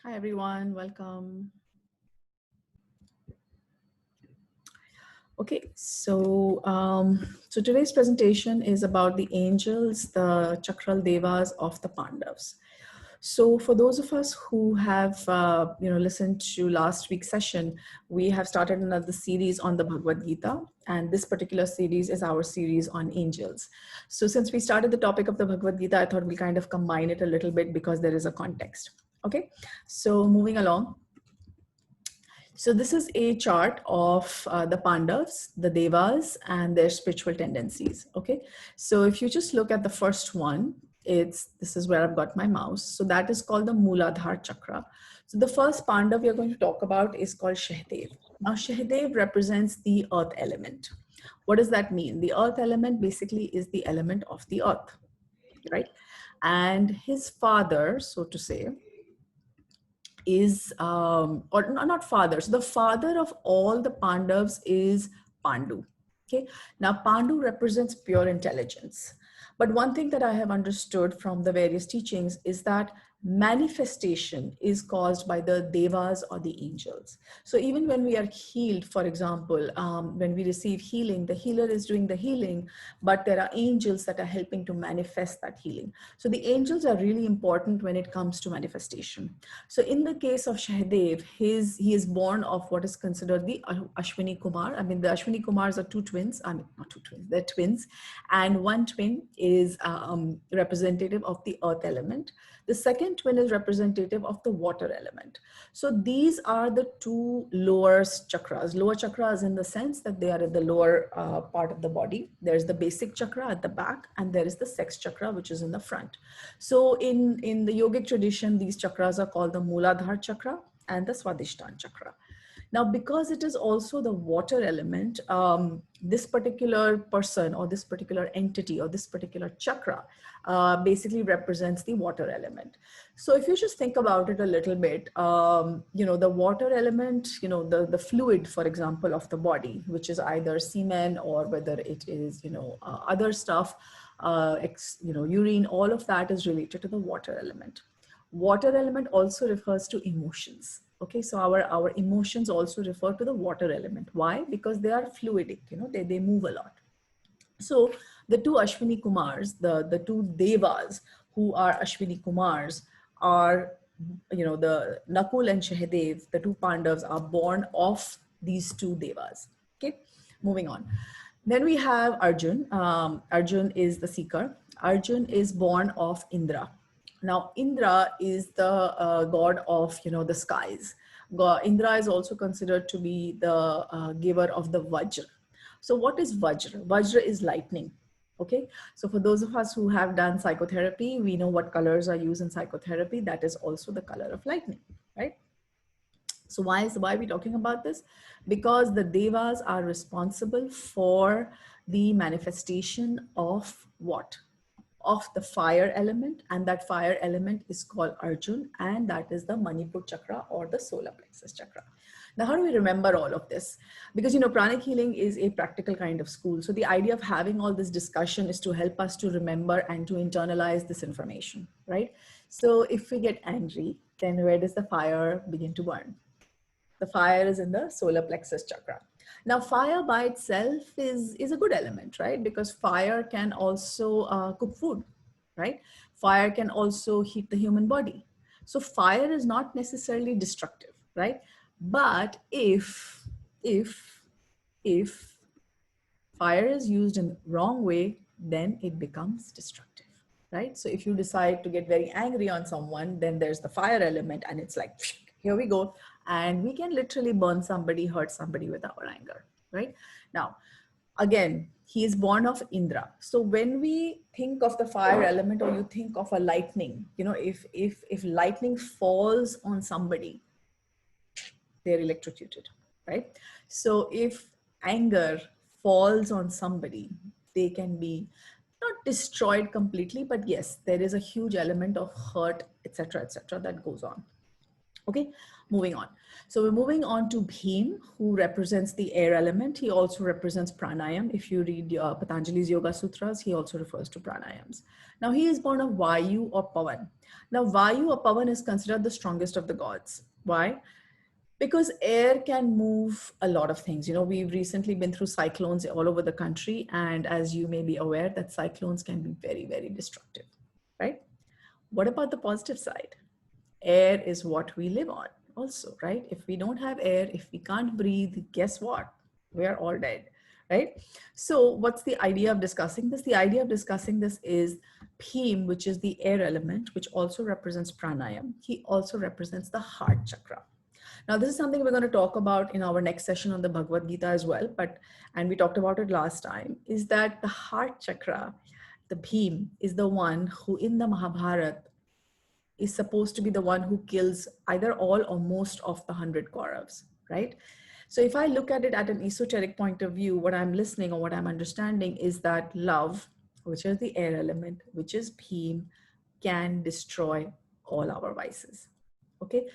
Hi everyone, welcome. Okay, so today's presentation is about the angels, the Chakral Devas of the Pandavas. So for those of us who have listened to last week's session, we have started another series on the Bhagwad Gita, and this particular series is our series on angels. So since we started the topic of the Bhagwad Gita, I thought we'll kind of combine it a little bit because there is a context. Okay, so moving along. So this is a chart of the Pandavas, the Devas, and their spiritual tendencies. Okay, so if you just look at the first one, this is where I've got my mouse. So that is called the Mooladhara Chakra. So the first Pandav we are going to talk about is called Shahadev. Now Shahadev represents the earth element. What does that mean? The earth element basically is the element of the earth, right? And his father, so to say, is or not father, so the father of all the Pandavas is Pandu. Okay, now Pandu represents pure intelligence, but one thing that I have understood from the various teachings is that manifestation is caused by the devas or the angels. So even when we are healed, for example, when we receive healing, the healer is doing the healing, but there are angels that are helping to manifest that healing. So the angels are really important when it comes to manifestation. So in the case of Shahadev, he is born of what is considered the Ashwini Kumar. I mean, the Ashwini Kumars are two twins. I mean, not two twins, they're twins. And one twin is representative of the earth element. The second twin is representative of the water element. So these are the two lower chakras. Lower chakras in the sense that they are at the lower part of the body. There's the basic chakra at the back, and there is the sex chakra, which is in the front. So in the yogic tradition, these chakras are called the Mooladhara chakra and the Swadhisthana chakra. Now, because it is also the water element, this particular person or this particular entity or this particular chakra basically represents the water element. So if you just think about it a little bit, the water element, the fluid, for example, of the body, which is either semen or whether it is, other stuff, urine, all of that is related to the water element. Water element also refers to emotions. Okay, so our emotions also refer to the water element. Why? Because they are fluidic, they move a lot. So the two Ashwini Kumars, the two Devas who are Ashwini Kumars are, the Nakul and Shahadev, the two Pandavas, are born of these two Devas. Okay, moving on. Then we have Arjun. Arjun is the seeker. Arjun is born of Indra. Now, Indra is the god of, the skies. Indra is also considered to be the giver of the Vajra. So what is Vajra? Vajra is lightning. Okay. So for those of us who have done psychotherapy, we know what colors are used in psychotherapy. That is also the color of lightning, right? So why are we talking about this? Because the devas are responsible for the manifestation of what? Of the fire element, and that fire element is called Arjun, and that is the Manipur chakra or the solar plexus chakra. Now, how do we remember all of this? Because, pranic healing is a practical kind of school. So the idea of having all this discussion is to help us to remember and to internalize this information, right? So if we get angry, then where does the fire begin to burn? The fire is in the solar plexus chakra. Now, fire by itself is a good element, right? Because fire can also cook food, right? Fire can also heat the human body. So fire is not necessarily destructive, right? But if fire is used in the wrong way, then it becomes destructive, right? So if you decide to get very angry on someone, then there's the fire element, and it's like, here we go. And we can literally burn somebody, hurt somebody with our anger, right? Now, again, he is born of Indra. So when we think of the fire element, or you think of a lightning, if lightning falls on somebody, they're electrocuted, right? So if anger falls on somebody, they can be not destroyed completely, but yes, there is a huge element of hurt, etc., etc., that goes on. Okay, moving on. So we're moving on to Bhim, who represents the air element. He also represents pranayam. If you read Patanjali's Yoga Sutras, he also refers to pranayams. Now he is born of Vayu or Pavan. Now Vayu or Pavan is considered the strongest of the gods. Why? Because air can move a lot of things. You know, we've recently been through cyclones all over the country. And as you may be aware, that cyclones can be very, very destructive, right? What about the positive side? Air is what we live on also, right? If we don't have air, if we can't breathe, guess what? We're all dead, right? So what's the idea of discussing this? The idea of discussing this is Bhim, which is the air element, which also represents pranayam. He also represents the heart chakra. Now, this is something we're going to talk about in our next session on the Bhagwad Gita as well, and we talked about it last time, is that the heart chakra, the Bhim, is the one who in the Mahabharata is supposed to be the one who kills either all or most of the 100 Kauravas, right? So if I look at it at an esoteric point of view, what I'm listening or what I'm understanding is that love, which is the air element, which is Bhim, can destroy all our vices, okay?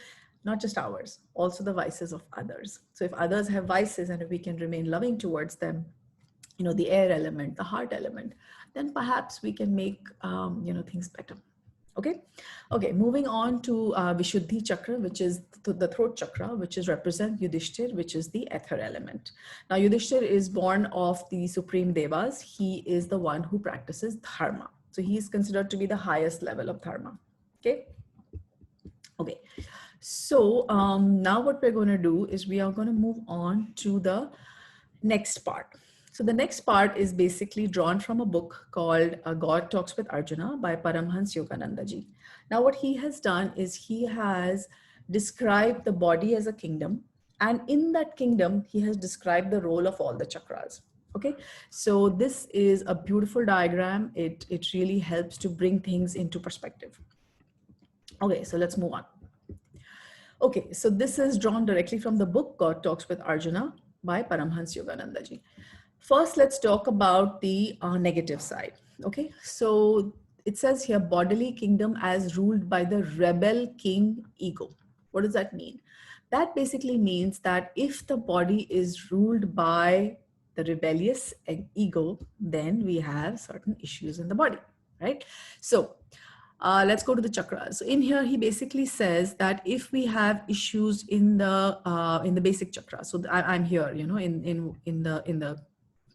Not just ours, also the vices of others. So if others have vices and if we can remain loving towards them, you know, the air element, the heart element, then perhaps we can make, you know, things better. Okay. Okay. Moving on to Vishuddhi chakra, which is the throat chakra, which is represent Yudhishthir, which is the ether element. Now, Yudhishthir is born of the supreme Devas. He is the one who practices dharma. So he is considered to be the highest level of dharma. Okay. Okay. So now what we're going to do is we are going to move on to the next part. So the next part is basically drawn from a book called God Talks with Arjuna by Paramhans Yogananda ji. Now what he has done is he has described the body as a kingdom, and in that kingdom he has described the role of all the chakras. Okay, so this is a beautiful diagram. It really helps to bring things into perspective. Okay, so let's move on. Okay, so this is drawn directly from the book God Talks with Arjuna by Paramhans Yogananda ji. First, let's talk about the negative side. Okay, so it says here bodily kingdom as ruled by the rebel king ego. What does that mean? That basically means that if the body is ruled by the rebellious ego, then we have certain issues in the body, right? So let's go to the chakras. So in here, he basically says that if we have issues in the basic chakra, so I'm here, you know, in the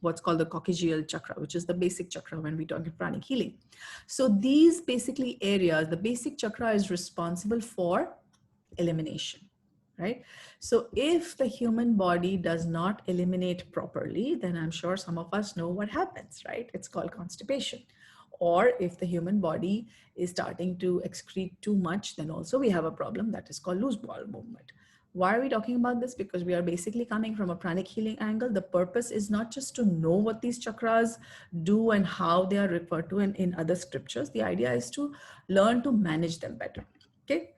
what's called the coccygeal chakra, which is the basic chakra when we talk about pranic healing. So these basically areas, the basic chakra is responsible for elimination, right? So if the human body does not eliminate properly, then I'm sure some of us know what happens, right? It's called constipation. Or if the human body is starting to excrete too much, then also we have a problem that is called loose bowel movement. Why are we talking about this? Because we are basically coming from a pranic healing angle. The purpose is not just to know what these chakras do and how they are referred to in other scriptures. The idea is to learn to manage them better. Okay.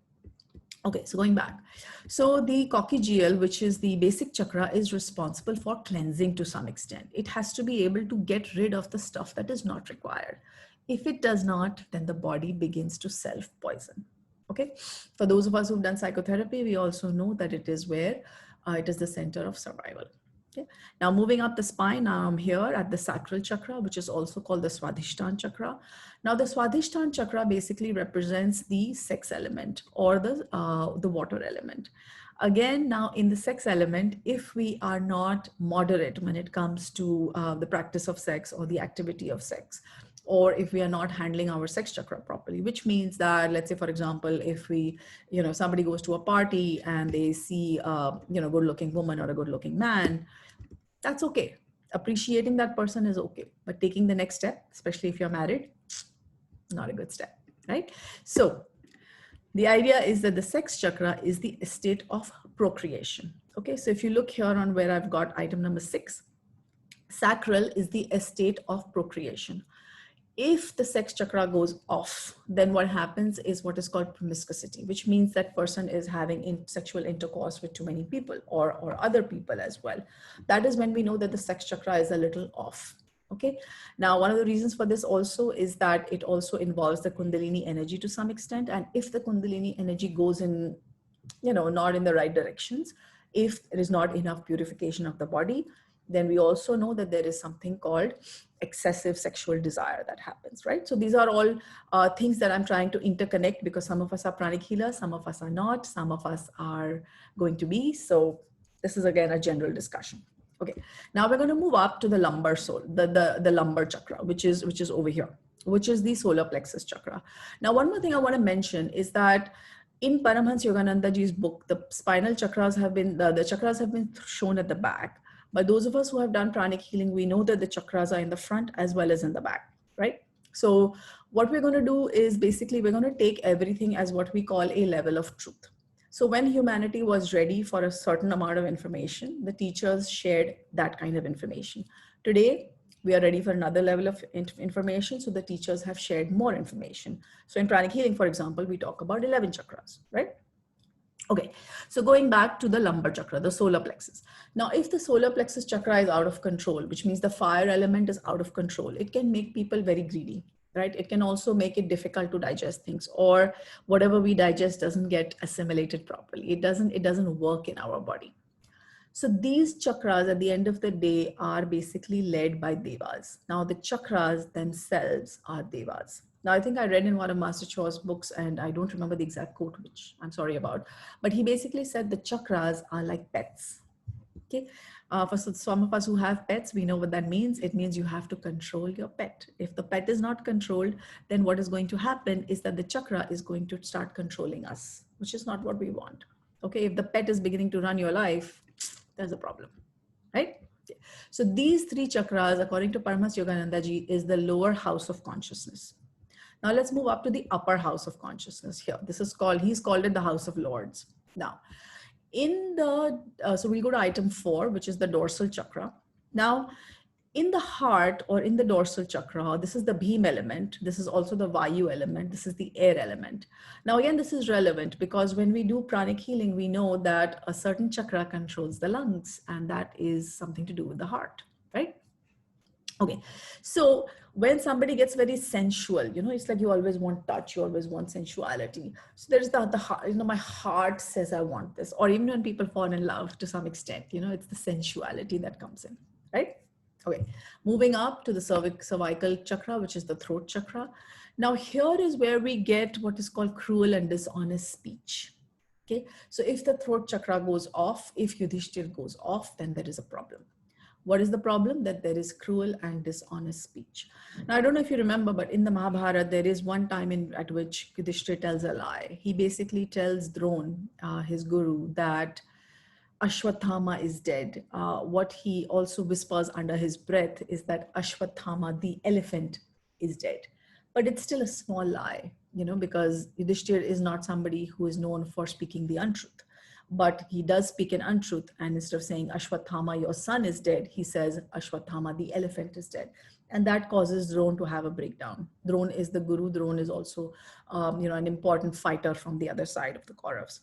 Okay, so going back. So the coccygeal, which is the basic chakra, is responsible for cleansing to some extent. It has to be able to get rid of the stuff that is not required. If it does not, then the body begins to self-poison. Okay, for those of us who've done psychotherapy, we also know that it is where it is the center of survival. Okay. Now moving up the spine, now I'm here at the sacral chakra, which is also called the Swadhisthana chakra. Now the Swadhisthana chakra basically represents the sex element or the water element. Again, now in the sex element, if we are not moderate when it comes to the practice of sex or the activity of sex, or if we are not handling our sex chakra properly, which means that, let's say, for example, if we, you know, somebody goes to a party and they see, you know, good looking woman or a good looking man, that's okay. Appreciating that person is okay. But taking the next step, especially if you're married, not a good step, right? So the idea is that the sex chakra is the estate of procreation. Okay, so if you look here on where I've got item number 6, sacral is the estate of procreation. If the sex chakra goes off, then what happens is what is called promiscuity, which means that person is having sexual intercourse with too many people or other people as well. That is when we know that the sex chakra is a little off. Okay. Now, one of the reasons for this also is that it also involves the Kundalini energy to some extent. And if the Kundalini energy goes in not in the right directions. If there is not enough purification of the body, then we also know that there is something called excessive sexual desire that happens, right? So these are all things that I'm trying to interconnect, because some of us are pranic healers, some of us are not, some of us are going to be. So this is again a general discussion. Okay, now we're going to move up to the lumbar soul, the lumbar chakra, which is over here, which is the solar plexus chakra. Now, one more thing I want to mention is that in Paramhans Yogananda ji's book, the spinal chakras have been, the chakras have been shown at the back. But those of us who have done pranic healing, we know that the chakras are in the front as well as in the back, right? So what we're going to do is basically we're going to take everything as what we call a level of truth. So when humanity was ready for a certain amount of information, the teachers shared that kind of information. Today, we are ready for another level of information. So the teachers have shared more information. So in pranic healing, for example, we talk about 11 chakras, right? Okay, so going back to the lumbar chakra, the solar plexus. Now, if the solar plexus chakra is out of control, which means the fire element is out of control, it can make people very greedy, right? It can also make it difficult to digest things, or whatever we digest doesn't get assimilated properly. It doesn't work in our body. So these chakras at the end of the day are basically led by devas. Now the chakras themselves are devas. Now I think I read in one of Master Choa's books, and I don't remember the exact quote, which I'm sorry about, but he basically said the chakras are like pets. Okay. For some of us who have pets, we know what that means. It means you have to control your pet. If the pet is not controlled, then what is going to happen is that the chakra is going to start controlling us, which is not what we want. Okay. If the pet is beginning to run your life, there's a problem, right? So these three chakras, according to Paramahansa Yogananda ji, is the lower house of consciousness. Now let's move up to the upper house of consciousness here. This is called, he's called it the house of lords. Now, in the, so we'll go to item 4, which is the dorsal chakra. Now, in the heart or in the dorsal chakra, this is the Bhim element. This is also the Vayu element. This is the air element. Now, again, this is relevant because when we do pranic healing, we know that a certain chakra controls the lungs, and that is something to do with the heart, right? Okay, so when somebody gets very sensual, it's like you always want touch, you always want sensuality. So there's the heart, my heart says I want this. Or even when people fall in love to some extent, it's the sensuality that comes in, right? Okay, moving up to the cervical chakra, which is the throat chakra. Now here is where we get what is called cruel and dishonest speech. Okay, so if the throat chakra goes off, if Yudhishthir goes off, then there is a problem. What is the problem? That there is cruel and dishonest speech. Now, I don't know if you remember, but in the Mahabharata, there is one time at which Yudhishthira tells a lie. He basically tells Drona, his guru, that Ashwathama is dead. What he also whispers under his breath is that Ashwathama, the elephant, is dead. But it's still a small lie, because Yudhishthira is not somebody who is known for speaking the untruth. But he does speak an untruth, and instead of saying Ashwathama, your son is dead, he says Ashwathama, the elephant, is dead. And that causes Drona to have a breakdown. Drona is the guru. Drona is also an important fighter from the other side of the Kauravas.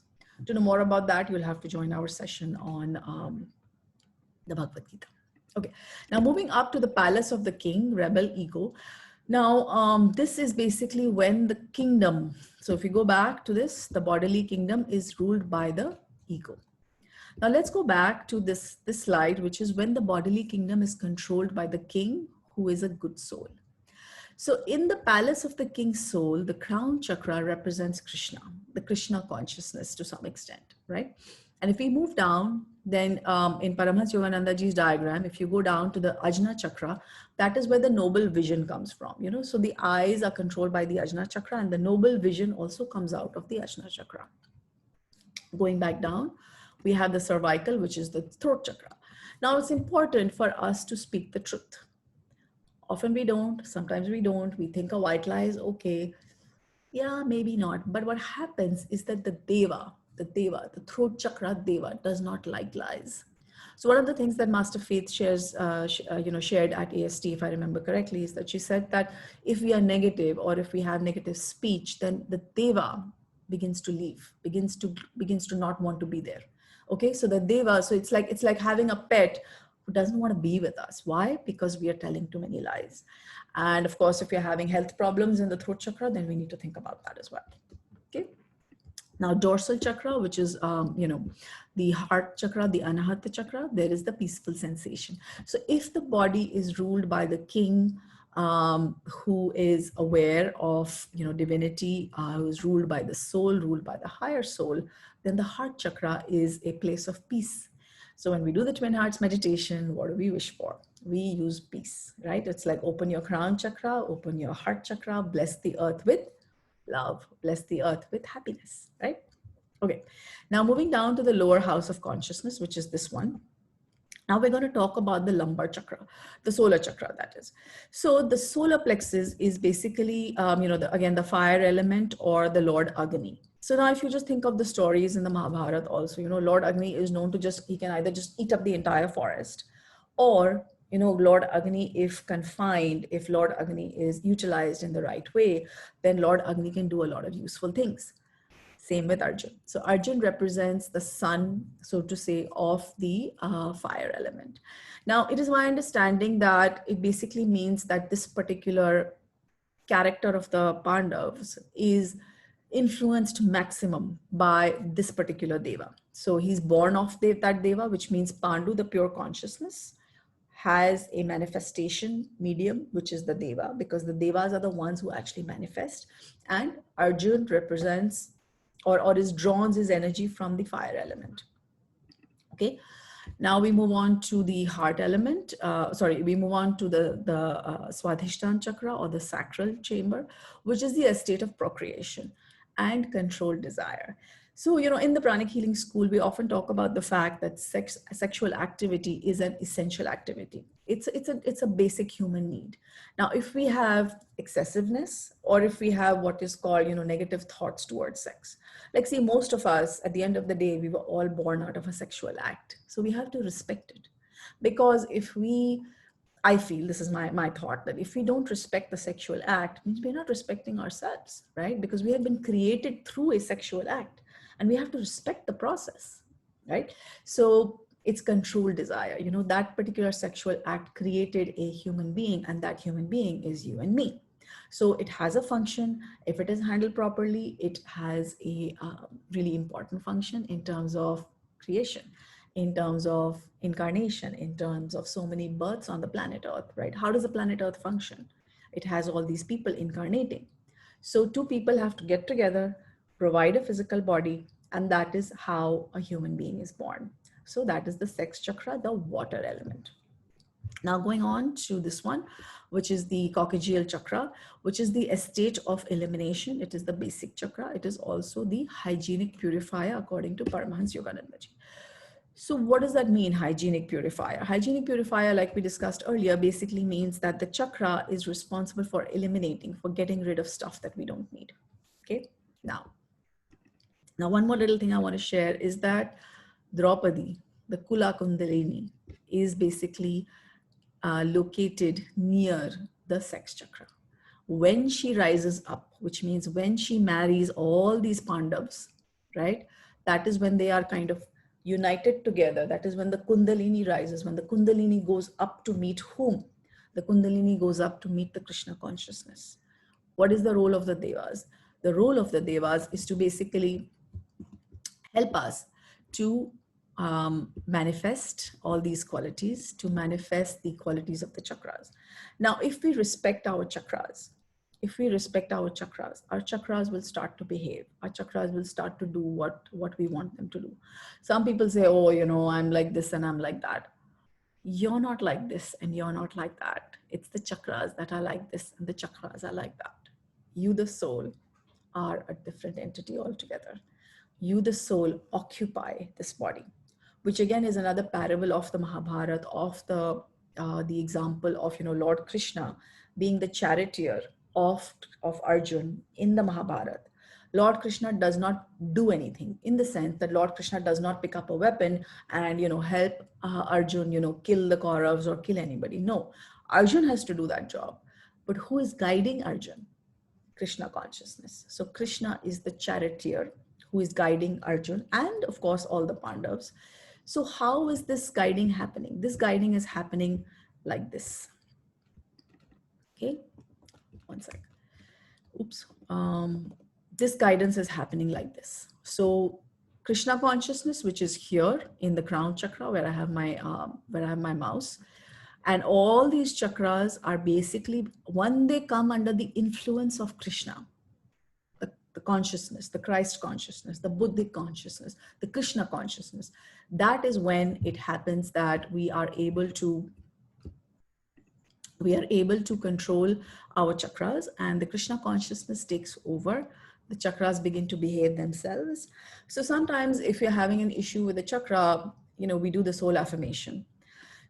To know more about that, you'll have to join our session on the Bhagwad Gita. Okay, now moving up to the palace of the king, rebel ego. Now, this is basically when the kingdom, so if you go back to this, the bodily kingdom is ruled by the ego. Now let's go back to this slide, which is when the bodily kingdom is controlled by the king, who is a good soul. So in the palace of the king's soul, the crown chakra represents Krishna, the Krishna consciousness to some extent, right? And if we move down, then in Paramahansa Yogananda ji's diagram, if you go down to the Ajna chakra, that is where the noble vision comes from. So the eyes are controlled by the Ajna chakra, and the noble vision also comes out of the Ajna chakra. Going back down, we have the cervical, which is the throat chakra. Now it's important for us to speak the truth. Often we don't, sometimes we don't. We think a white lie is okay. Yeah, maybe not. But what happens is that the throat chakra deva does not like lies. So one of the things that Master Faith shares, shared at AST, if I remember correctly, is that she said that if we are negative or if we have negative speech, then the deva begins to leave, begins to not want to be there. Okay, so the deva, so it's like having a pet who doesn't want to be with us. Why? Because we are telling too many lies. And of course, if you're having health problems in the throat chakra, then we need to think about that as well. Okay. Now, dorsal chakra, which is, the heart chakra, the anahata chakra, there is the peaceful sensation. So if the body is ruled by the king, who is aware of, divinity, who is ruled by the soul, ruled by the higher soul, then the heart chakra is a place of peace. So when we do the twin hearts meditation, what do we wish for? We use peace, right? It's like open your crown chakra, open your heart chakra, bless the earth with love, bless the earth with happiness, right? Okay, now moving down to the lower house of consciousness, which is this one. Now we're going to talk about the lumbar chakra, the solar chakra, that is. So the solar plexus is basically, again, the fire element or the Lord Agni. So now if you just think of the stories in the Mahabharata also, Lord Agni is known to he can either just eat up the entire forest, or, Lord Agni, if confined, if Lord Agni is utilized in the right way, then Lord Agni can do a lot of useful things. Same with Arjun. So Arjun represents the sun, so to say, of the fire element. Now, it is my understanding that it basically means that this particular character of the Pandavas is influenced maximum by this particular Deva. So he's born of that Deva, which means Pandu, the pure consciousness, has a manifestation medium, which is the Deva, because the Devas are the ones who actually manifest. And Arjun represents or is drawn his energy from the fire element. Okay. Now we move on to the heart element. We move on to the Swadhisthana chakra, or the sacral chamber, which is the estate of procreation and controlled desire. So, in the Pranic healing school, we often talk about the fact that sexual activity is an essential activity. It's a basic human need. Now, if we have excessiveness, or if we have what is called, negative thoughts towards sex, like, see, most of us, at the end of the day, we were all born out of a sexual act. So we have to respect it. Because I feel, this is my thought, that if we don't respect the sexual act, means we're not respecting ourselves, right? Because we have been created through a sexual act, and we have to respect the process, right? So it's controlled desire. That particular sexual act created a human being, and that human being is you and me. So it has a function. If it is handled properly, it has a really important function in terms of creation, in terms of incarnation, in terms of so many births on the planet Earth, right? How does the planet Earth function? It has all these people incarnating. So two people have to get together, provide a physical body, and that is how a human being is born. So that is the sex chakra, the water element. Now going on to this one, which is the coccygeal chakra, which is the estate of elimination. It is the basic chakra. It is also the hygienic purifier, according to Paramahansa Yoganandaji. So what does that mean, hygienic purifier? Hygienic purifier, like we discussed earlier, basically means that the chakra is responsible for eliminating, for getting rid of stuff that we don't need. Okay, now one more little thing I want to share is that Draupadi, the Kula Kundalini, is basically located near the sex chakra. When she rises up, which means when she marries all these Pandavas, right? That is when they are kind of united together. That is when the Kundalini rises, when the Kundalini goes up to meet whom? The Kundalini goes up to meet the Krishna consciousness. What is the role of the Devas? The role of the Devas is to basically help us to manifest all these qualities, to manifest the qualities of the chakras. Now, if we respect our chakras, our chakras will start to behave. Our chakras will start to do what we want them to do. Some people say, oh, I'm like this and I'm like that. You're not like this and you're not like that. It's the chakras that are like this and the chakras are like that. You, the soul, are a different entity altogether. You, the soul, occupy this body, which again is another parable of the Mahabharata, of the example of Lord Krishna being the charioteer of Arjun in the Mahabharata. Lord Krishna does not do anything, in the sense that Lord Krishna does not pick up a weapon and help Arjun kill the Kauravas or kill anybody. No, Arjun has to do that job. But who is guiding Arjun? Krishna consciousness. So Krishna is the charioteer who is guiding Arjun and of course all the Pandavas. So how is this guiding happening? This guiding is happening like this. Okay, one sec. Oops. this guidance is happening like this. So Krishna consciousness, which is here in the crown chakra where I have my mouse, and all these chakras are basically, when they come under the influence of Krishna, the consciousness, the Christ consciousness, the Buddhic consciousness, the Krishna consciousness, that is when it happens that we are able to control our chakras, and the Krishna consciousness takes over. The chakras begin to behave themselves. So sometimes if you're having an issue with the chakra, we do the soul affirmation.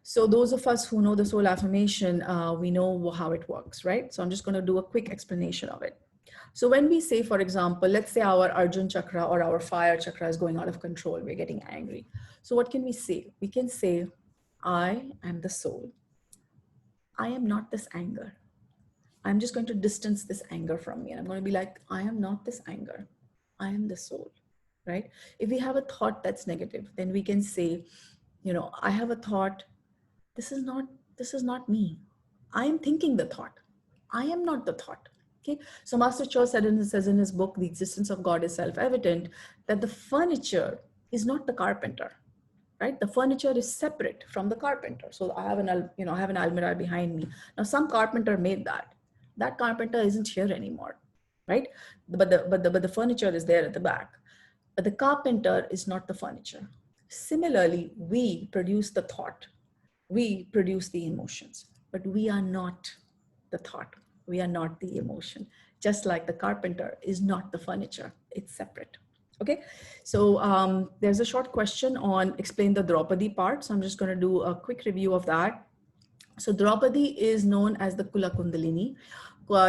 So those of us who know the soul affirmation, we know how it works, right? So I'm just going to do a quick explanation of it. So when we say, for example, let's say our Arjun chakra or our fire chakra is going out of control, we're getting angry. So what can we say? We can say, I am the soul. I am not this anger. I'm just going to distance this anger from me. And I'm going to be like, I am not this anger. I am the soul, right? If we have a thought that's negative, then we can say, I have a thought. This is not me. I am thinking the thought. I am not the thought. Okay. So Master Choa says in his book, The Existence of God is Self-Evident, that the furniture is not the carpenter. Right? The furniture is separate from the carpenter. So I have an almirah behind me. Now some carpenter made that. That carpenter isn't here anymore, right? But the furniture is there at the back. But the carpenter is not the furniture. Similarly, we produce the thought. We produce the emotions, but we are not the thought. We are not the emotion. Just like the carpenter is not the furniture. It's separate. Okay, so there's a short question on explain the Draupadi part. So I'm just going to do a quick review of that. So Draupadi is known as the Kula Kundalini.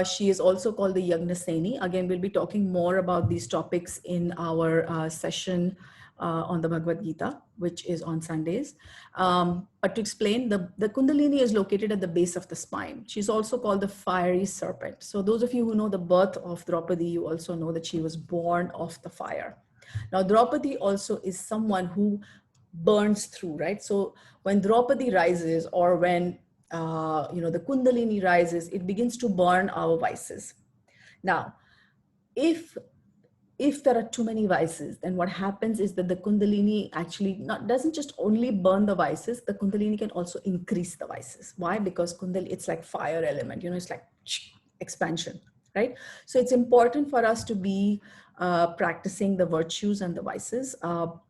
She is also called the Yagnaseni. Again, we'll be talking more about these topics in our session on the Bhagwad Gita, which is on Sundays. But to explain, the Kundalini is located at the base of the spine. She's also called the fiery serpent. So those of you who know the birth of Draupadi, you also know that she was born of the fire. Now, Draupadi also is someone who burns through, right? So when Draupadi rises, or when the Kundalini rises, it begins to burn our vices. Now, if there are too many vices, then what happens is that the Kundalini actually doesn't just only burn the vices, the Kundalini can also increase the vices. Why? Because Kundalini, it's like fire element, it's like expansion, right? So it's important for us to be practicing the virtues and the vices.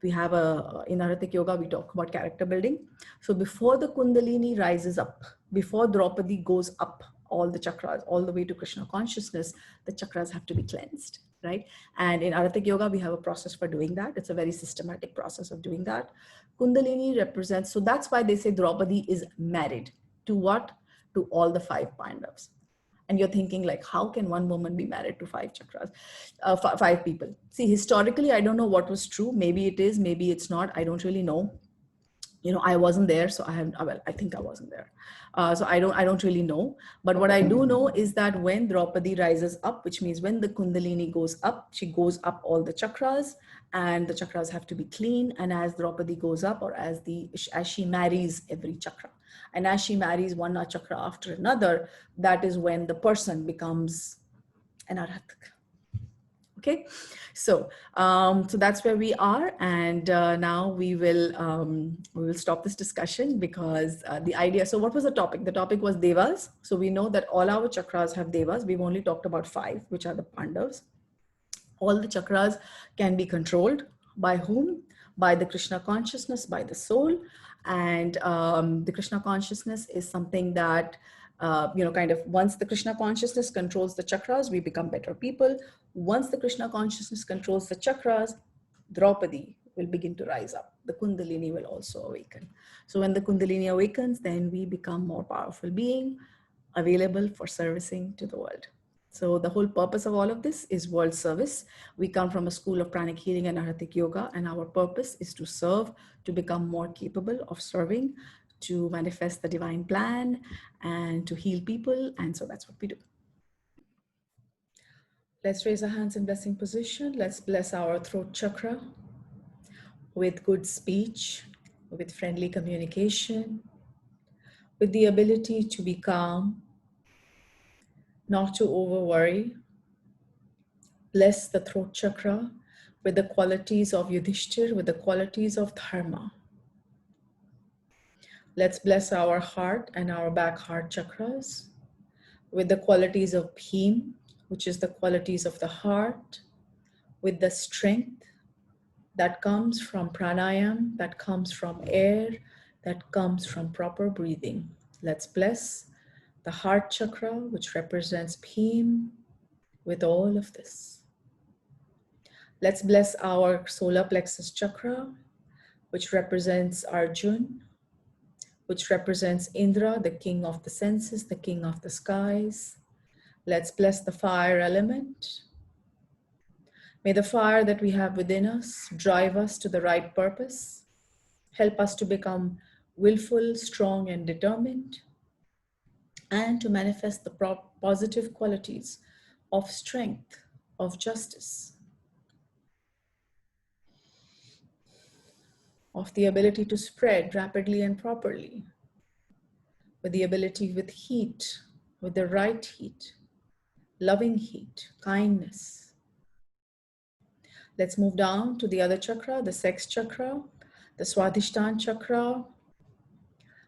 We have in Arhatic yoga, we talk about character building. So before the Kundalini rises up, before Draupadi goes up all the chakras, all the way to Krishna consciousness, the chakras have to be cleansed, right? And in Arhatic yoga, we have a process for doing that. It's a very systematic process of doing that. Kundalini represents, so that's why they say Draupadi is married to what? To all the 5 Pandavas. And you're thinking like, how can one woman be married to 5 chakras, 5 people? See, historically, I don't know what was true. Maybe it is, maybe it's not. I don't really know. I wasn't there, so I think I wasn't there. So I don't really know. But what I do know is that when Draupadi rises up, which means when the Kundalini goes up, she goes up all the chakras, and the chakras have to be clean. And as Draupadi goes up, or as she marries every chakra, and as she marries one chakra after another, that is when the person becomes an Arhatic. Okay, so that's where we are, and now we will stop this discussion because the idea. So what was the topic? The topic was Devas. So we know that all our chakras have Devas. We've only talked about 5, which are the Pandavas. All the chakras can be controlled by whom? By the Krishna consciousness, by the soul, and the Krishna consciousness is something that. Kind of once the Krishna consciousness controls the chakras, we become better people. Once the Krishna consciousness controls the chakras, Draupadi will begin to rise up. The Kundalini will also awaken. So when the Kundalini awakens, then we become more powerful being, available for servicing to the world. So the whole purpose of all of this is world service. We come from a school of Pranic healing and Arhatic yoga, and our purpose is to serve, to become more capable of serving, to manifest the divine plan, and to heal people. And so that's what we do. Let's raise our hands in blessing position. Let's bless our throat chakra with good speech, with friendly communication, with the ability to be calm, not to over worry, bless the throat chakra with the qualities of Yudhishthir, with the qualities of Dharma. Let's bless our heart and our back heart chakras with the qualities of Bhim, which is the qualities of the heart, with the strength that comes from pranayam, that comes from air, that comes from proper breathing. Let's bless the heart chakra, which represents Bhim, with all of this. Let's bless our solar plexus chakra, which represents Arjun, which represents Indra, the king of the senses, the king of the skies. Let's bless the fire element. May the fire that we have within us drive us to the right purpose, help us to become willful, strong, and determined, and to manifest the positive qualities of strength, of justice, of the ability to spread rapidly and properly, with the ability with heat, with the right heat, loving heat, kindness. Let's move down to the other chakra, the sex chakra, the Swadhisthana chakra,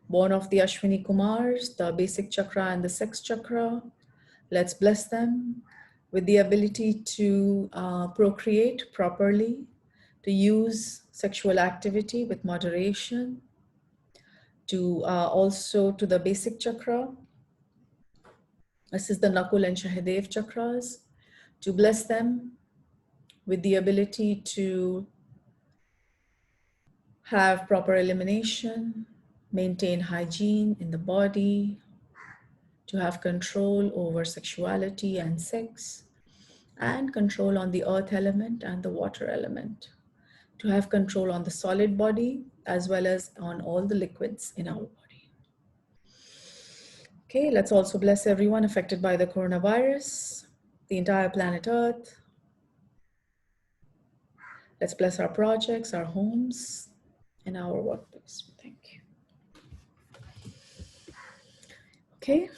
born of the Ashwini Kumars, the basic chakra and the sex chakra. Let's bless them with the ability to procreate properly, to use sexual activity with moderation, to also to the basic chakra. This is the Nakul and Shahadev chakras. To bless them with the ability to have proper elimination, maintain hygiene in the body, to have control over sexuality and sex, and control on the earth element and the water element, to have control on the solid body as well as on all the liquids in our body. Okay, let's also bless everyone affected by the coronavirus, the entire planet Earth. Let's bless our projects, our homes, and our workplace. Thank you. Okay.